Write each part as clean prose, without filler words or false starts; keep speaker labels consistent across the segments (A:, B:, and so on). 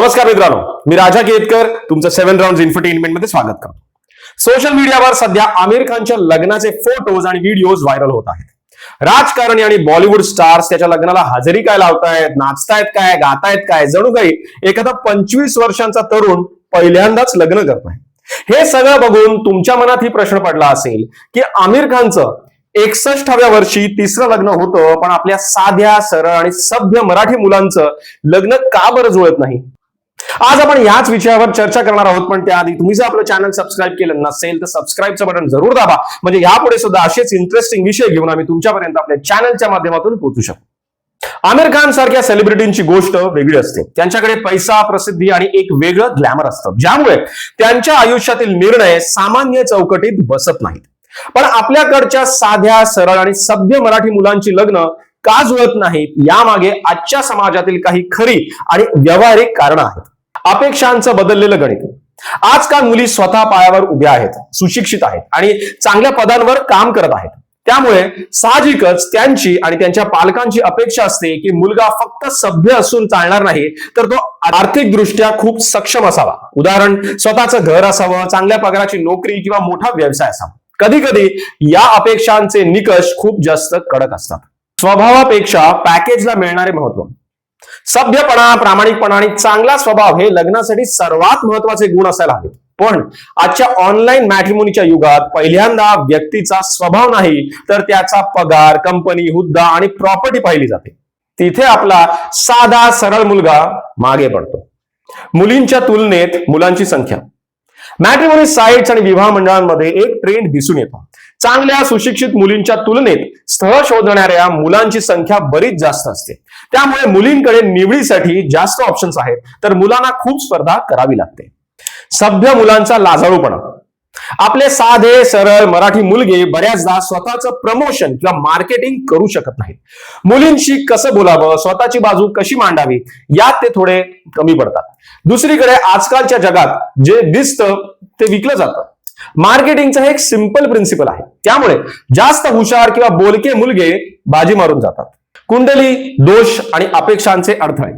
A: नमस्कार मित्रांनो, मी राजा केतकर तुमचं 7 राउंड्स इन्फोटेनमेंट मध्ये स्वागत करतो. सोशल मीडियावर सध्या आमिर खानच्या लग्नाचे फोटोज आणि व्हिडिओज व्हायरल होत आहेत. राजकारणी आणि बॉलिवूड स्टार्स त्याच्या लग्नाला हजेरी काय लावतायत, नाचतायत काय, गातायत काय, जणू काही एखादा 25 वर्षांचा तरुण पहिल्यांदाच लग्न करतोय. हे सगळं बघून तुमच्या मनात ही प्रश्न पडला असेल की आमिर खानचं 61व्या वर्षी तिसरं लग्न होतं, पण आपल्या साध्या सरळ आणि सभ्य मराठी मुलांचं लग्न का बरं जुळत नाही. आज आपण याच विषयावर चर्चा करणार आहोत. पण त्याआधी तुम्ही जर आपलं चॅनल सबस्क्राईब केलं नसेल तर सबस्क्राईबचं बटन जरूर दाबा, म्हणजे यापुढे सुद्धा असेच इंटरेस्टिंग विषय घेऊन आम्ही तुमच्यापर्यंत आपल्या चॅनलच्या माध्यमातून पोहोचू शकतो. आमिर खान सारख्या सेलिब्रिटींची गोष्ट वेगळी असते. त्यांच्याकडे पैसा, प्रसिद्धी आणि एक वेगळं ग्लॅमर असतं, ज्यामुळे त्यांच्या आयुष्यातील निर्णय सामान्य चौकटीत बसत नाहीत. पण आपल्याकडच्या साध्या सरळ आणि सभ्य मराठी मुलांची लग्न का जुळत नाहीत, यामागे आजच्या समाजातील काही खरी आणि व्यावहारिक कारणं आहेत. अपेक्षांचं बदललेलं गणित. आजकाल मुली स्वतः पायावर उभ्या आहेत, सुशिक्षित आहेत आणि चांगल्या पदांवर काम करत आहेत. त्यामुळे साहजिकच त्यांची आणि त्यांच्या पालकांची अपेक्षा असते की मुलगा फक्त सभ्य असून चालणार नाही, तर तो आर्थिकदृष्ट्या खूप सक्षम असावा. उदाहरण, स्वतःचं घर असावं, चांगल्या पगाराची नोकरी किंवा मोठा व्यवसाय असावा. कधी कधी या अपेक्षांचे निकष खूप जास्त कडक असतात. स्वभावापेक्षा पॅकेजला मिळणारे महत्व. सभ्यपणा, प्रामाणिकपणा आणि चांगला स्वभाव हे लग्नासाठी सर्वात महत्वाचे गुण असायला हवेत. पण आजच्या ऑनलाईन मॅट्रिमोनीच्या युगात पहिल्यांदा व्यक्तीचा स्वभाव नाही, तर त्याचा पगार, कंपनी, हुद्दा आणि प्रॉपर्टी पाहिली जाते. तिथे आपला साधा सरळ मुलगा मागे पडतो. मुलींच्या तुलनेत मुलांची संख्या. मॅट्रिमोनी साइट्स आणि विवाह मंडळांमध्ये एक ट्रेंड दिसून येतो. चांगल्या सुशिक्षित मुलींच्या तुलनेत स्थळ शोधणाऱ्या मुलांची संख्या बरीच जास्त असते. त्यामुळे मुलींकडे निवडीसाठी जास्त ऑप्शन्स आहेत, तर मुलांना खूप स्पर्धा करावी लागते. सभ्य मुलांचा लाजाळूपणा. आपले साधे सरळ मराठी मुलगे बऱ्याचदा स्वतःचं प्रमोशन किंवा मार्केटिंग करू शकत नाहीत. मुलींशी कसं बोलावं, स्वतःची बाजू कशी मांडावी, यात ते थोडे कमी पडतात. दुसरीकडे आजकालच्या जगात जे दिसतं ते विकलं जातं. मार्केटिंगचा हे एक सिंपल प्रिन्सिपल आहे. त्यामुळे जास्त हुशार किंवा बोलके मुलगे बाजी मारून जातात. कुंडली, दोष आणि अपेक्षांचे अडथळे.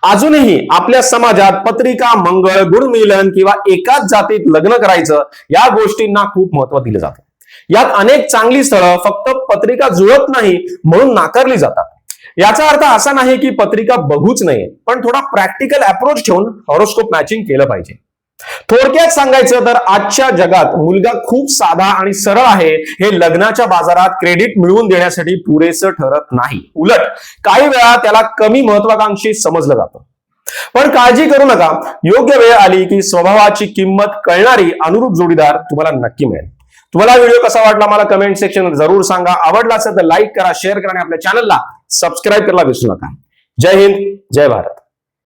A: अजूनही आपल्या समाजात पत्रिका, मंगळ, गुणमिलन किंवा एकाच जातीत लग्न करायचं या गोष्टींना खूप महत्व दिलं जातं. यात अनेक चांगली स्थळं फक्त पत्रिका जुळत नाही म्हणून नाकारली जातात. याचा अर्थ असा नाही की पत्रिका बघूच नये, पण थोडा प्रॅक्टिकल अप्रोच ठेवून हॉरोस्कोप मॅचिंग केलं पाहिजे. थोडक्यात सांगायचं तर आजच्या जगात मुलगा खूप साधा आणि सरळ आहे हे लग्नाच्या बाजारात क्रेडिट मिळवून देण्यासाठी पुरेसं ठरत नाही. उलट काही वेळा त्याला कमी महत्वाकांक्षी समजलं जातं. पण काळजी करू नका, योग्य वेळ आली की स्वभावाची किंमत कळणारी अनुरूप जोडीदार तुम्हाला नक्की मिळेल. तुम्हाला व्हिडिओ कसा वाटला मला कमेंट सेक्शन जरूर सांगा. आवडला असेल तर लाईक करा, शेअर करा आणि आपल्या चॅनलला सबस्क्राईब करायला विसरू नका. जय हिंद, जय भारत.